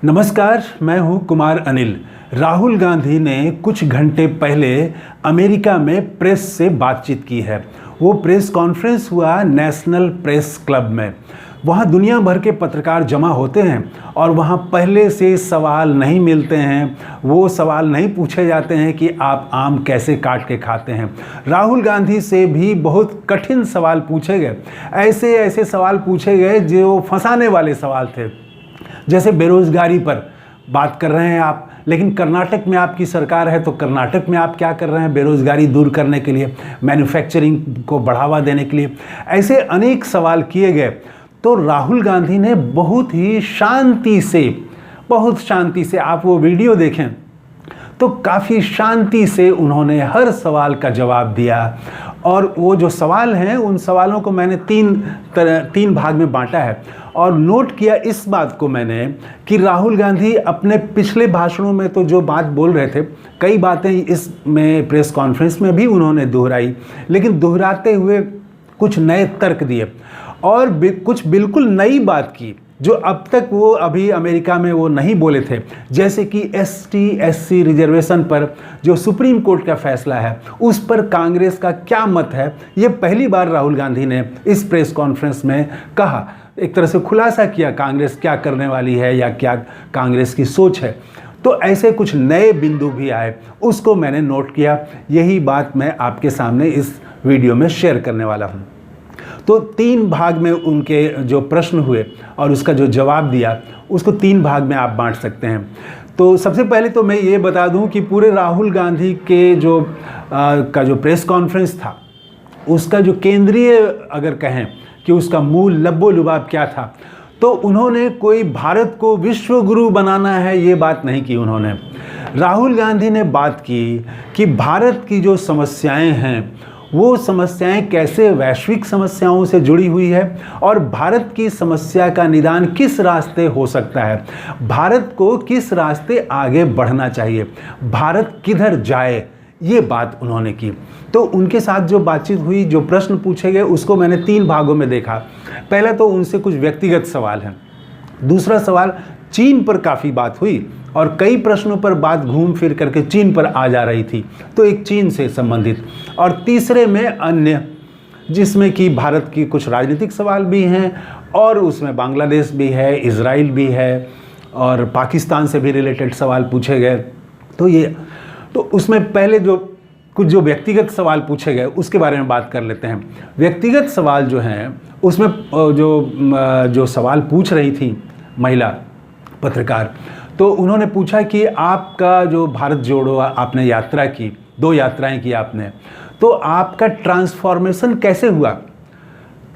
नमस्कार, मैं हूं कुमार अनिल। राहुल गांधी ने कुछ घंटे पहले अमेरिका में प्रेस से बातचीत की है। वो प्रेस कॉन्फ्रेंस हुआ नेशनल प्रेस क्लब में। वहाँ दुनिया भर के पत्रकार जमा होते हैं और वहाँ पहले से सवाल नहीं मिलते हैं। वो सवाल नहीं पूछे जाते हैं कि आप आम कैसे काट के खाते हैं। राहुल गांधी से भी बहुत कठिन सवाल पूछे गए। ऐसे ऐसे सवाल पूछे गए जो फंसाने वाले सवाल थे। जैसे बेरोजगारी पर बात कर रहे हैं आप, लेकिन कर्नाटक में आपकी सरकार है, तो कर्नाटक में आप क्या कर रहे हैं बेरोजगारी दूर करने के लिए, मैन्युफैक्चरिंग को बढ़ावा देने के लिए। ऐसे अनेक सवाल किए गए। तो राहुल गांधी ने बहुत शांति से आप वो वीडियो देखें तो काफ़ी शांति से उन्होंने हर सवाल का जवाब दिया। और वो जो सवाल हैं उन सवालों को मैंने तीन भाग में बांटा है। और नोट किया इस बात को मैंने कि राहुल गांधी अपने पिछले भाषणों में तो जो बात बोल रहे थे, कई बातें इसमें प्रेस कॉन्फ्रेंस में भी उन्होंने दोहराई, लेकिन दोहराते हुए कुछ नए तर्क दिए और कुछ बिल्कुल नई बात की जो अब तक वो अभी अमेरिका में वो नहीं बोले थे। जैसे कि ST/SC रिजर्वेशन पर जो सुप्रीम कोर्ट का फैसला है उस पर कांग्रेस का क्या मत है, ये पहली बार राहुल गांधी ने इस प्रेस कॉन्फ्रेंस में कहा। एक तरह से खुलासा किया कांग्रेस क्या करने वाली है या क्या कांग्रेस की सोच है। तो ऐसे कुछ नए बिंदु भी आए, उसको मैंने नोट किया। यही बात मैं आपके सामने इस वीडियो में शेयर करने वाला हूँ। तो 3 भाग में उनके जो प्रश्न हुए और उसका जो जवाब दिया, उसको 3 भाग में आप बांट सकते हैं। तो सबसे पहले तो मैं ये बता दूं कि पूरे राहुल गांधी के जो प्रेस कॉन्फ्रेंस था, उसका जो केंद्रीय अगर कहें कि उसका मूल लब्बो लुबाब क्या था, तो उन्होंने कोई भारत को विश्व गुरु बनाना है ये बात नहीं की। उन्होंने राहुल गांधी ने बात की कि भारत की जो समस्याएं हैं वो समस्याएं कैसे वैश्विक समस्याओं से जुड़ी हुई है और भारत की समस्या का निदान किस रास्ते हो सकता है, भारत को किस रास्ते आगे बढ़ना चाहिए, भारत किधर जाए, ये बात उन्होंने की। तो उनके साथ जो बातचीत हुई, जो प्रश्न पूछे गए, उसको मैंने 3 भागों में देखा। पहला तो उनसे कुछ व्यक्तिगत सवाल हैं। दूसरा सवाल चीन पर काफ़ी बात हुई और कई प्रश्नों पर बात घूम फिर करके चीन पर आ जा रही थी, तो एक चीन से संबंधित। और तीसरे में अन्य, जिसमें कि भारत की कुछ राजनीतिक सवाल भी हैं और उसमें बांग्लादेश भी है, इजराइल भी है और पाकिस्तान से भी रिलेटेड सवाल पूछे गए। तो उसमें पहले कुछ व्यक्तिगत सवाल पूछे गए उसके बारे में बात कर लेते हैं। व्यक्तिगत सवाल जो हैं उसमें जो सवाल पूछ रही थी महिला पत्रकार, तो उन्होंने पूछा कि आपका जो भारत जोड़ो आपने यात्रा की, 2 यात्राएं की आपने, तो आपका ट्रांसफॉर्मेशन कैसे हुआ।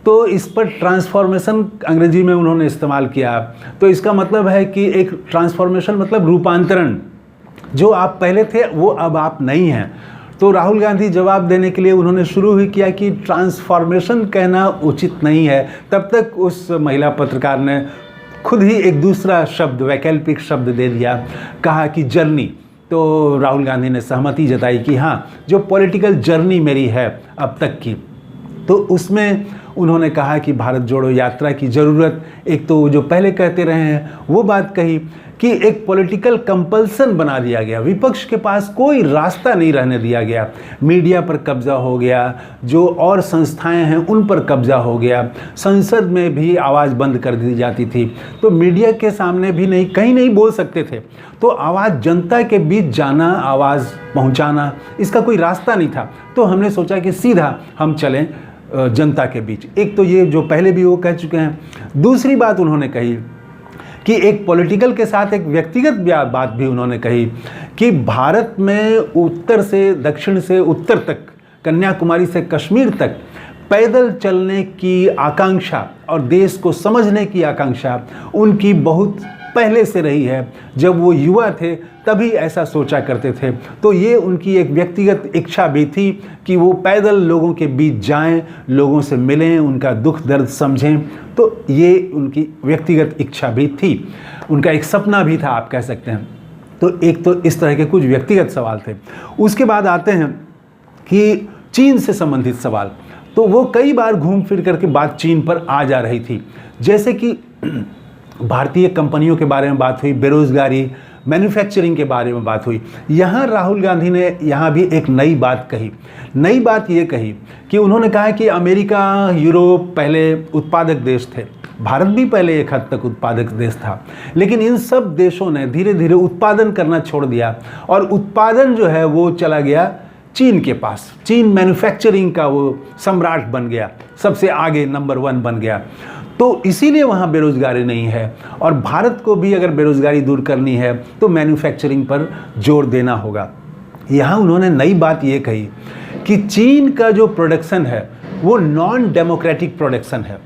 तो इस पर ट्रांसफॉर्मेशन अंग्रेजी में उन्होंने इस्तेमाल किया। तो इसका मतलब है कि एक ट्रांसफॉर्मेशन मतलब रूपांतरण, जो आप पहले थे वो अब आप नहीं हैं। तो राहुल गांधी जवाब देने के लिए उन्होंने शुरू ही किया कि ट्रांसफॉर्मेशन कहना उचित नहीं है। तब तक उस महिला पत्रकार ने खुद ही एक दूसरा शब्द, वैकल्पिक शब्द दे दिया, कहा कि जर्नी। तो राहुल गांधी ने सहमति जताई कि हाँ, जो पॉलिटिकल जर्नी मेरी है अब तक की, तो उसमें उन्होंने कहा कि भारत जोड़ो यात्रा की ज़रूरत, एक तो जो पहले कहते रहे हैं वो बात कही कि एक पॉलिटिकल कंपल्सन बना दिया गया, विपक्ष के पास कोई रास्ता नहीं रहने दिया गया, मीडिया पर कब्जा हो गया, जो और संस्थाएं हैं उन पर कब्जा हो गया, संसद में भी आवाज़ बंद कर दी जाती थी, तो मीडिया के सामने भी कहीं नहीं बोल सकते थे। तो आवाज़ जनता के बीच जाना, आवाज़ पहुंचाना, इसका कोई रास्ता नहीं था। तो हमने सोचा कि सीधा हम चलें जनता के बीच। एक तो ये जो पहले भी वो कह चुके हैं। दूसरी बात उन्होंने कही कि एक पॉलिटिकल के साथ एक व्यक्तिगत बात भी उन्होंने कही कि भारत में उत्तर से दक्षिण से उत्तर तक, कन्याकुमारी से कश्मीर तक पैदल चलने की आकांक्षा और देश को समझने की आकांक्षा उनकी बहुत पहले से रही है। जब वो युवा थे तभी ऐसा सोचा करते थे। तो ये उनकी एक व्यक्तिगत इच्छा भी थी कि वो पैदल लोगों के बीच जाएं, लोगों से मिलें, उनका दुख दर्द समझें। तो ये उनकी व्यक्तिगत इच्छा भी थी, उनका एक सपना भी था, आप कह सकते हैं। तो एक तो इस तरह के कुछ व्यक्तिगत सवाल थे। उसके बाद आते हैं कि चीन से संबंधित सवाल। तो वो कई बार घूम फिर करके बात चीन पर आ जा रही थी। जैसे कि भारतीय कंपनियों के बारे में बात हुई, बेरोजगारी, मैन्युफैक्चरिंग के बारे में बात हुई। यहाँ राहुल गांधी ने यहाँ भी एक नई बात कही। नई बात ये कही कि उन्होंने कहा कि अमेरिका, यूरोप पहले उत्पादक देश थे, भारत भी पहले एक हद तक उत्पादक देश था, लेकिन इन सब देशों ने धीरे धीरे उत्पादन करना छोड़ दिया और उत्पादन जो है वो चला गया चीन के पास। चीन मैन्युफैक्चरिंग का वो सम्राट बन गया, सबसे आगे नंबर 1 बन गया। तो इसीलिए वहाँ बेरोजगारी नहीं है। और भारत को भी अगर बेरोजगारी दूर करनी है तो मैन्युफैक्चरिंग पर जोर देना होगा। यहाँ उन्होंने नई बात ये कही कि चीन का जो प्रोडक्शन है वो नॉन डेमोक्रेटिक प्रोडक्शन है।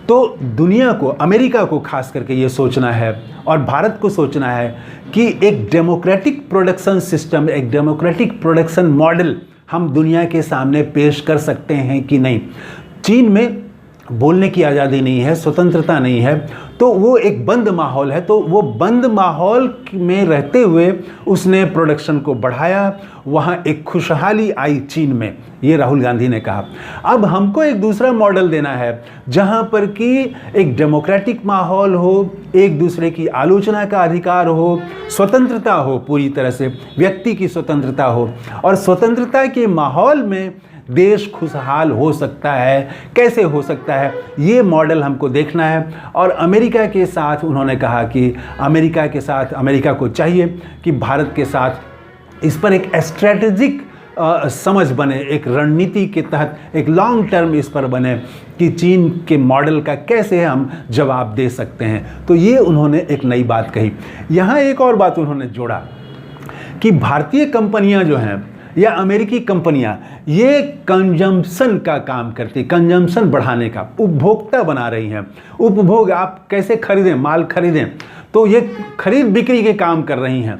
तो दुनिया को, अमेरिका को खास करके ये सोचना है और भारत को सोचना है कि एक डेमोक्रेटिक प्रोडक्शन सिस्टम, एक डेमोक्रेटिक प्रोडक्शन मॉडल हम दुनिया के सामने पेश कर सकते हैं कि नहीं। चीन में बोलने की आज़ादी नहीं है, स्वतंत्रता नहीं है, तो वो एक बंद माहौल है। तो वो बंद माहौल में रहते हुए उसने प्रोडक्शन को बढ़ाया, वहाँ एक खुशहाली आई चीन में, ये राहुल गांधी ने कहा। अब हमको एक दूसरा मॉडल देना है जहाँ पर कि एक डेमोक्रेटिक माहौल हो, एक दूसरे की आलोचना का अधिकार हो, स्वतंत्रता हो, पूरी तरह से व्यक्ति की स्वतंत्रता हो, और स्वतंत्रता के माहौल में देश खुशहाल हो सकता है। कैसे हो सकता है, ये मॉडल हमको देखना है। और अमेरिका के साथ उन्होंने कहा कि अमेरिका को चाहिए कि भारत के साथ इस पर एक स्ट्रेटेजिक समझ बने, एक रणनीति के तहत एक लॉन्ग टर्म इस पर बने कि चीन के मॉडल का कैसे हम जवाब दे सकते हैं। तो ये उन्होंने एक नई बात कही। यहाँ एक और बात उन्होंने जोड़ा कि भारतीय कंपनियां जो हैं या अमेरिकी कंपनियां, ये कंजम्पशन का काम करती, कंजम्पशन बढ़ाने का, उपभोक्ता बना रही हैं। उपभोग, आप कैसे खरीदें, माल खरीदें, तो ये खरीद बिक्री के काम कर रही हैं।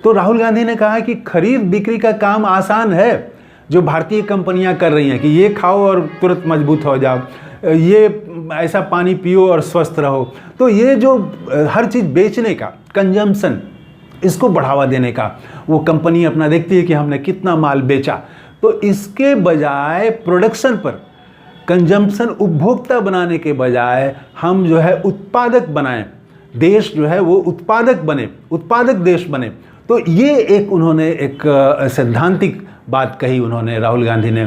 तो राहुल गांधी ने कहा कि खरीद बिक्री का काम आसान है जो भारतीय कंपनियां कर रही हैं कि ये खाओ और तुरंत मजबूत हो जाओ, ये ऐसा पानी पियो और स्वस्थ रहो। तो ये जो हर चीज़ बेचने का, कंजम्पशन, इसको बढ़ावा देने का, वो कंपनी अपना देखती है कि हमने कितना माल बेचा। तो इसके बजाय प्रोडक्शन पर, कंजम्पशन, उपभोक्ता बनाने के बजाय हम जो है उत्पादक बनाएं, देश जो है वो उत्पादक बने, उत्पादक देश बने। तो ये एक उन्होंने एक सैद्धांतिक बात कही उन्होंने, राहुल गांधी ने,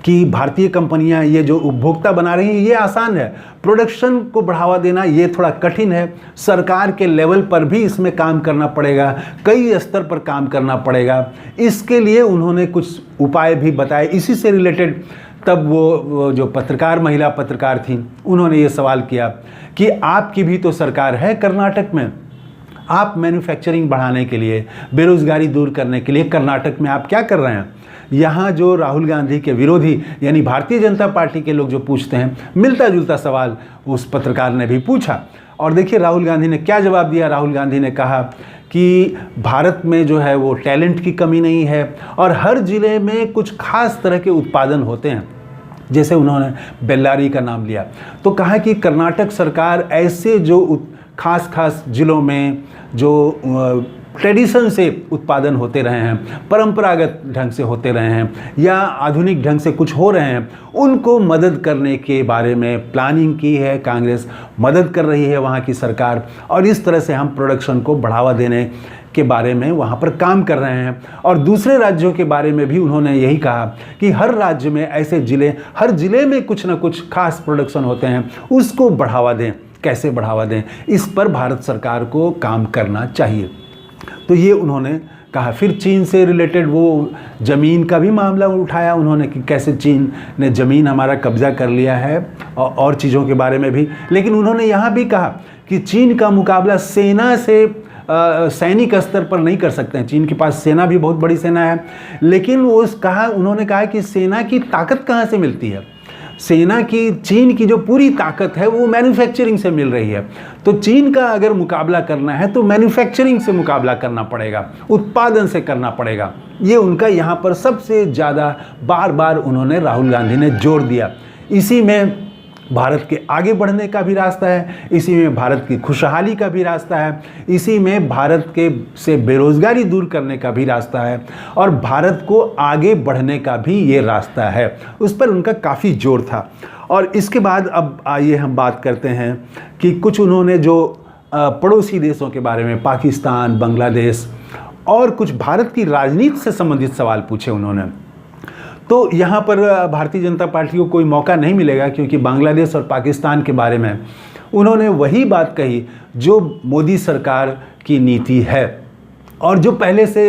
कि भारतीय कंपनियां ये जो उपभोक्ता बना रही हैं ये आसान है, प्रोडक्शन को बढ़ावा देना ये थोड़ा कठिन है। सरकार के लेवल पर भी इसमें काम करना पड़ेगा, कई स्तर पर काम करना पड़ेगा। इसके लिए उन्होंने कुछ उपाय भी बताए। इसी से रिलेटेड तब वो जो पत्रकार, महिला पत्रकार थी, उन्होंने ये सवाल किया कि आपकी भी तो सरकार है कर्नाटक में, आप मैन्युफैक्चरिंग बढ़ाने के लिए, बेरोजगारी दूर करने के लिए कर्नाटक में आप क्या कर रहे हैं। यहाँ जो राहुल गांधी के विरोधी यानी भारतीय जनता पार्टी के लोग जो पूछते हैं, मिलता जुलता सवाल उस पत्रकार ने भी पूछा। और देखिए राहुल गांधी ने क्या जवाब दिया। राहुल गांधी ने कहा कि भारत में जो है वो टैलेंट की कमी नहीं है और हर ज़िले में कुछ खास तरह के उत्पादन होते हैं। जैसे उन्होंने बेल्लारी का नाम लिया, तो कहा कि कर्नाटक सरकार ऐसे जो खास ज़िलों में जो ट्रेडिशन से उत्पादन होते रहे हैं, परंपरागत ढंग से होते रहे हैं या आधुनिक ढंग से कुछ हो रहे हैं, उनको मदद करने के बारे में प्लानिंग की है। कांग्रेस मदद कर रही है वहाँ की सरकार, और इस तरह से हम प्रोडक्शन को बढ़ावा देने के बारे में वहाँ पर काम कर रहे हैं। और दूसरे राज्यों के बारे में भी उन्होंने यही कहा कि हर राज्य में ऐसे ज़िले, हर ज़िले में कुछ ना कुछ खास प्रोडक्शन होते हैं, उसको बढ़ावा दें। कैसे बढ़ावा दें, इस पर भारत सरकार को काम करना चाहिए। तो ये उन्होंने कहा। फिर चीन से रिलेटेड वो ज़मीन का भी मामला उठाया उन्होंने कि कैसे चीन ने ज़मीन हमारा कब्जा कर लिया है, और चीज़ों के बारे में भी। लेकिन उन्होंने यहाँ भी कहा कि चीन का मुकाबला सेना से, सैनिक स्तर पर नहीं कर सकते हैं। चीन के पास सेना भी बहुत बड़ी सेना है, लेकिन उन्होंने कहा कि सेना की ताकत कहाँ से मिलती है। सेना की, चीन की जो पूरी ताकत है वो मैन्युफैक्चरिंग से मिल रही है। तो चीन का अगर मुकाबला करना है तो मैन्युफैक्चरिंग से मुकाबला करना पड़ेगा, उत्पादन से करना पड़ेगा। ये उनका यहाँ पर सबसे ज़्यादा बार बार उन्होंने, राहुल गांधी ने जोर दिया। इसी में भारत के आगे बढ़ने का भी रास्ता है, इसी में भारत की खुशहाली का भी रास्ता है, इसी में भारत के से बेरोजगारी दूर करने का भी रास्ता है, और भारत को आगे बढ़ने का भी ये रास्ता है। उस पर उनका काफ़ी जोर था। और इसके बाद अब आइए हम बात करते हैं कि कुछ उन्होंने जो पड़ोसी देशों के बारे में, पाकिस्तान, बांग्लादेश और कुछ भारत की राजनीति से संबंधित सवाल पूछे उन्होंने। तो यहाँ पर भारतीय जनता पार्टी को कोई मौका नहीं मिलेगा, क्योंकि बांग्लादेश और पाकिस्तान के बारे में उन्होंने वही बात कही जो मोदी सरकार की नीति है और जो पहले से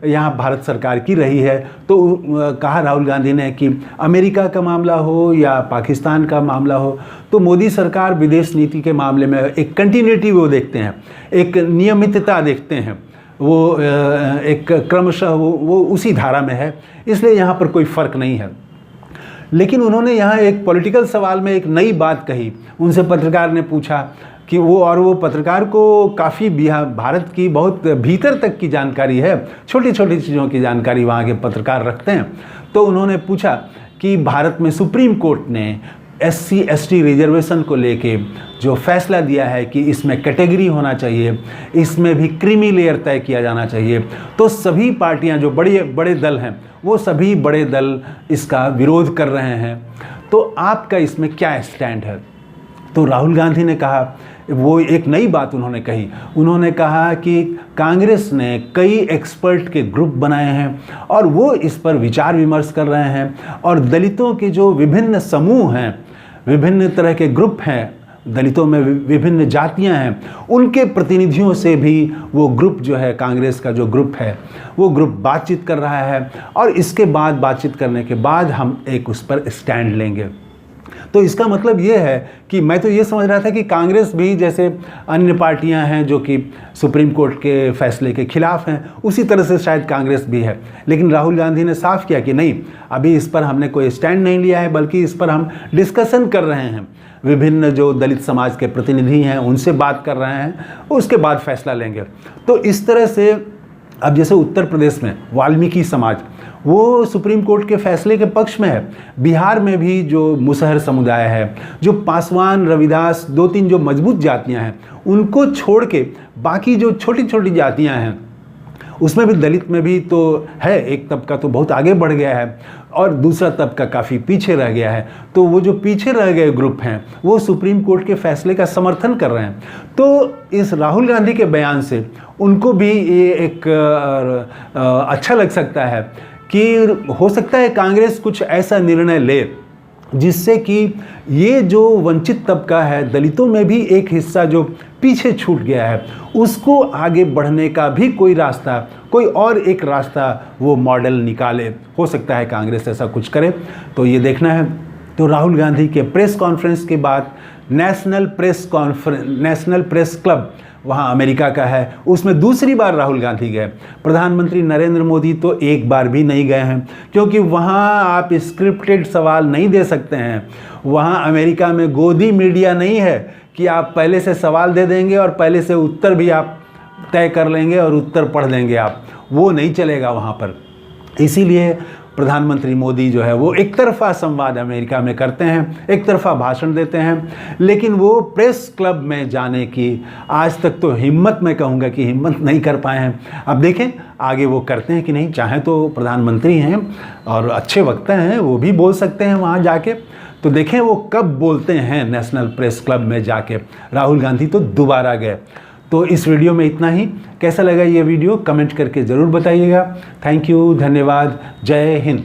यहाँ भारत सरकार की रही है। तो कहा राहुल गांधी ने कि अमेरिका का मामला हो या पाकिस्तान का मामला हो, तो मोदी सरकार विदेश नीति के मामले में एक कंटिन्यूटी वो देखते हैं, एक नियमितता देखते हैं, वो एक क्रमशः वो उसी धारा में है, इसलिए यहाँ पर कोई फ़र्क नहीं है। लेकिन उन्होंने यहाँ एक पॉलिटिकल सवाल में एक नई बात कही। उनसे पत्रकार ने पूछा कि वो पत्रकार को काफ़ी भारत की बहुत भीतर तक की जानकारी है, छोटी छोटी चीज़ों की जानकारी वहाँ के पत्रकार रखते हैं। तो उन्होंने पूछा कि भारत में सुप्रीम कोर्ट ने SC/ST रिजर्वेशन को लेके जो फैसला दिया है कि इसमें कैटेगरी होना चाहिए, इसमें भी क्रीमी लेयर तय किया जाना चाहिए, तो सभी पार्टियां जो बड़े बड़े दल हैं वो सभी बड़े दल इसका विरोध कर रहे हैं। तो आपका इसमें क्या स्टैंड है? तो राहुल गांधी ने कहा, वो एक नई बात उन्होंने कही। उन्होंने कहा कि कांग्रेस ने कई एक्सपर्ट के ग्रुप बनाए हैं और वो इस पर विचार विमर्श कर रहे हैं, और दलितों के जो विभिन्न समूह हैं, विभिन्न तरह के ग्रुप हैं, दलितों में विभिन्न जातियां हैं, उनके प्रतिनिधियों से भी वो ग्रुप जो है, कांग्रेस का जो ग्रुप है, वो ग्रुप बातचीत कर रहा है, और इसके बाद बातचीत करने के बाद हम एक उस पर स्टैंड लेंगे। तो इसका मतलब ये है कि मैं तो ये समझ रहा था कि कांग्रेस भी जैसे अन्य पार्टियां हैं जो कि सुप्रीम कोर्ट के फैसले के खिलाफ हैं, उसी तरह से शायद कांग्रेस भी है। लेकिन राहुल गांधी ने साफ किया कि नहीं, अभी इस पर हमने कोई स्टैंड नहीं लिया है, बल्कि इस पर हम डिस्कशन कर रहे हैं, विभिन्न जो दलित समाज के प्रतिनिधि हैं उनसे बात कर रहे हैं, उसके बाद फैसला लेंगे। तो इस तरह से अब जैसे उत्तर प्रदेश में वाल्मीकि समाज वो सुप्रीम कोर्ट के फैसले के पक्ष में है, बिहार में भी जो मुसहर समुदाय है, जो पासवान, रविदास, 2-3 जो मजबूत जातियां हैं, उनको छोड़ के बाकी जो छोटी छोटी जातियां हैं उसमें भी, दलित में भी तो है, एक तबका तो बहुत आगे बढ़ गया है और दूसरा तबका काफ़ी पीछे रह गया है। तो वो जो पीछे रह गए ग्रुप हैं वो सुप्रीम कोर्ट के फैसले का समर्थन कर रहे हैं। तो इस राहुल गांधी के बयान से उनको भी ये एक अच्छा लग सकता है कि हो सकता है कांग्रेस कुछ ऐसा निर्णय ले जिससे कि ये जो वंचित तबका है, दलितों में भी एक हिस्सा जो पीछे छूट गया है, उसको आगे बढ़ने का भी कोई रास्ता, कोई और एक रास्ता वो मॉडल निकाले। हो सकता है कांग्रेस ऐसा कुछ करे, तो ये देखना है। तो राहुल गांधी के प्रेस कॉन्फ्रेंस के बाद नेशनल प्रेस क्लब वहाँ अमेरिका का है, उसमें दूसरी बार राहुल गांधी गए। प्रधानमंत्री नरेंद्र मोदी तो एक बार भी नहीं गए हैं, क्योंकि वहाँ आप स्क्रिप्टेड सवाल नहीं दे सकते हैं। वहाँ अमेरिका में गोदी मीडिया नहीं है कि आप पहले से सवाल दे देंगे और पहले से उत्तर भी आप तय कर लेंगे और उत्तर पढ़ देंगे आप, वो नहीं चलेगा वहाँ पर। इसीलिए प्रधानमंत्री मोदी जो है वो एक तरफा संवाद अमेरिका में करते हैं, एक तरफा भाषण देते हैं, लेकिन वो प्रेस क्लब में जाने की आज तक तो हिम्मत, मैं कहूँगा कि हिम्मत नहीं कर पाए हैं। अब देखें आगे वो करते हैं कि नहीं। चाहे तो प्रधानमंत्री हैं और अच्छे वक्ता हैं, वो भी बोल सकते हैं वहाँ जाके, तो देखें वो कब बोलते हैं नेशनल प्रेस क्लब में जाके। राहुल गांधी तो दोबारा गए। तो इस वीडियो में इतना ही। कैसा लगा ये वीडियो कमेंट करके ज़रूर बताइएगा। थैंक यू, धन्यवाद, जय हिंद।